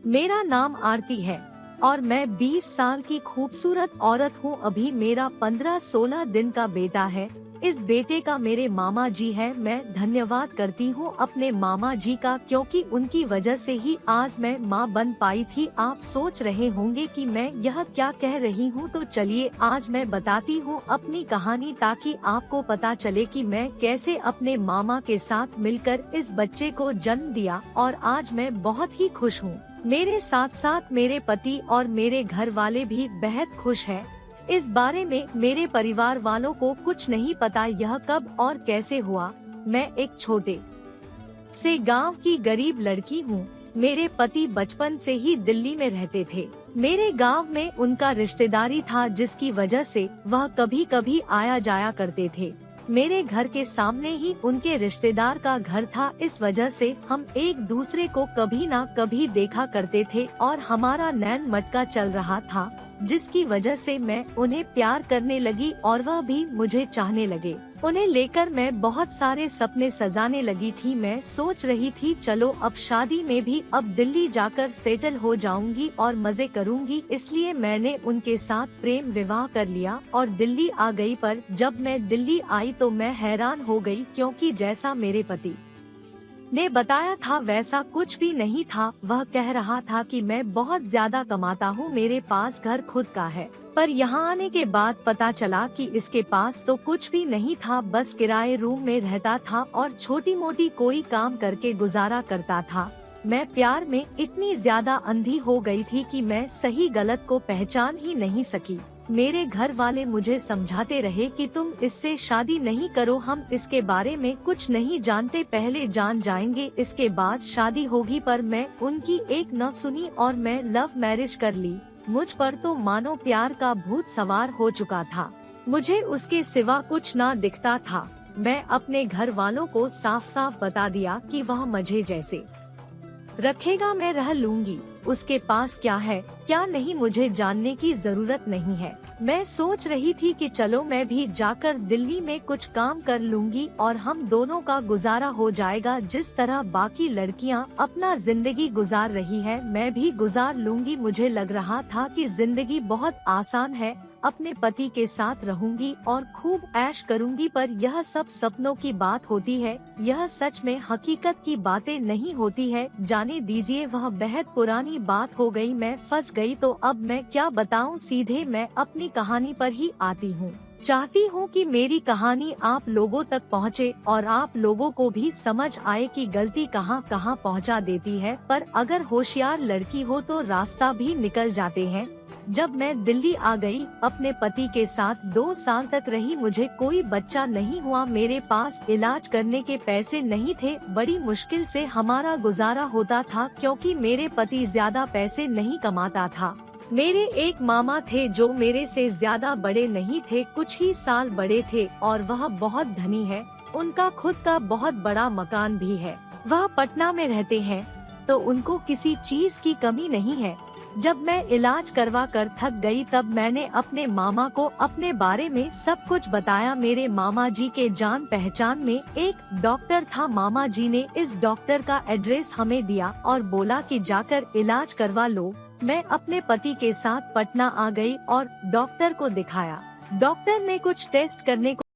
मेरा नाम आरती है और मैं 20 साल की खूबसूरत औरत हूँ। अभी मेरा 15-16 दिन का बेटा है। इस बेटे का मेरे मामा जी है। मैं धन्यवाद करती हूँ अपने मामा जी का, क्योंकि उनकी वजह से ही आज मैं माँ बन पाई थी। आप सोच रहे होंगे कि मैं यह क्या कह रही हूँ, तो चलिए आज मैं बताती हूँ अपनी कहानी, ताकि आपको पता चले कि मैं कैसे अपने मामा के साथ मिलकर इस बच्चे को जन्म दिया। और आज मैं बहुत ही खुश हूँ। मेरे साथ साथ मेरे पति और मेरे घर वाले भी बेहद खुश हैं। इस बारे में मेरे परिवार वालों को कुछ नहीं पता यह कब और कैसे हुआ। मैं एक छोटे से गांव की गरीब लड़की हूँ। मेरे पति बचपन से ही दिल्ली में रहते थे। मेरे गांव में उनका रिश्तेदारी था, जिसकी वजह से वह कभी कभी आया जाया करते थे। मेरे घर के सामने ही उनके रिश्तेदार का घर था, इस वजह से हम एक दूसरे को कभी ना कभी देखा करते थे और हमारा नैन मटका चल रहा था, जिसकी वजह से मैं उन्हें प्यार करने लगी और वह भी मुझे चाहने लगे। उन्हें लेकर मैं बहुत सारे सपने सजाने लगी थी। मैं सोच रही थी चलो अब शादी में भी अब दिल्ली जाकर सेटल हो जाऊंगी और मजे करूंगी, इसलिए मैंने उनके साथ प्रेम विवाह कर लिया और दिल्ली आ गई। पर जब मैं दिल्ली आई तो मैं हैरान हो गई, क्योंकि जैसा मेरे पति ने बताया था वैसा कुछ भी नहीं था। वह कह रहा था कि मैं बहुत ज्यादा कमाता हूँ, मेरे पास घर खुद का है। पर यहाँ आने के बाद पता चला कि इसके पास तो कुछ भी नहीं था, बस किराए रूम में रहता था और छोटी मोटी कोई काम करके गुजारा करता था। मैं प्यार में इतनी ज्यादा अंधी हो गई थी कि मैं सही गलत को पहचान ही नहीं सकी। मेरे घर वाले मुझे समझाते रहे कि तुम इससे शादी नहीं करो, हम इसके बारे में कुछ नहीं जानते, पहले जान जाएंगे इसके बाद शादी होगी। पर मैं उनकी एक न सुनी और मैं लव मैरिज कर ली। मुझ पर तो मानो प्यार का भूत सवार हो चुका था। मुझे उसके सिवा कुछ ना दिखता था। मैं अपने घर वालों को साफ साफ बता दिया कि वह मुझे जैसे रखेगा मैं रह लूंगी। उसके पास क्या है क्या नहीं मुझे जानने की जरूरत नहीं है। मैं सोच रही थी कि चलो मैं भी जाकर दिल्ली में कुछ काम कर लूंगी और हम दोनों का गुजारा हो जाएगा। जिस तरह बाकी लड़कियां अपना जिंदगी गुजार रही है, मैं भी गुजार लूंगी। मुझे लग रहा था कि जिंदगी बहुत आसान है, अपने पति के साथ रहूंगी और खूब ऐश करूंगी। पर यह सब सपनों की बात होती है, यह सच में हकीकत की बातें नहीं होती है। जाने दीजिए, वह बेहद पुरानी बात हो गई। मैं फंस गई तो अब मैं क्या बताऊं। सीधे मैं अपनी कहानी पर ही आती हूँ। चाहती हूँ कि मेरी कहानी आप लोगों तक पहुँचे और आप लोगों को भी समझ आए कि गलती कहाँ कहाँ पहुँचा देती है। पर अगर होशियार लड़की हो तो रास्ता भी निकल जाते हैं। जब मैं दिल्ली आ गई, अपने पति के साथ 2 साल तक रही। मुझे कोई बच्चा नहीं हुआ, मेरे पास इलाज करने के पैसे नहीं थे। बड़ी मुश्किल से हमारा गुजारा होता था, क्योंकि मेरे पति ज्यादा पैसे नहीं कमाता था। मेरे एक मामा थे जो मेरे से ज्यादा बड़े नहीं थे, कुछ ही साल बड़े थे और वह बहुत धनी है। उनका खुद का बहुत बड़ा मकान भी है। वह पटना में रहते हैं, तो उनको किसी चीज की कमी नहीं है। जब मैं इलाज करवा कर थक गई, तब मैंने अपने मामा को अपने बारे में सब कुछ बताया। मेरे मामा जी के जान पहचान में एक डॉक्टर था। मामा जी ने इस डॉक्टर का एड्रेस हमें दिया और बोला कि जाकर इलाज करवा लो। मैं अपने पति के साथ पटना आ गई और डॉक्टर को दिखाया। डॉक्टर ने कुछ टेस्ट करने को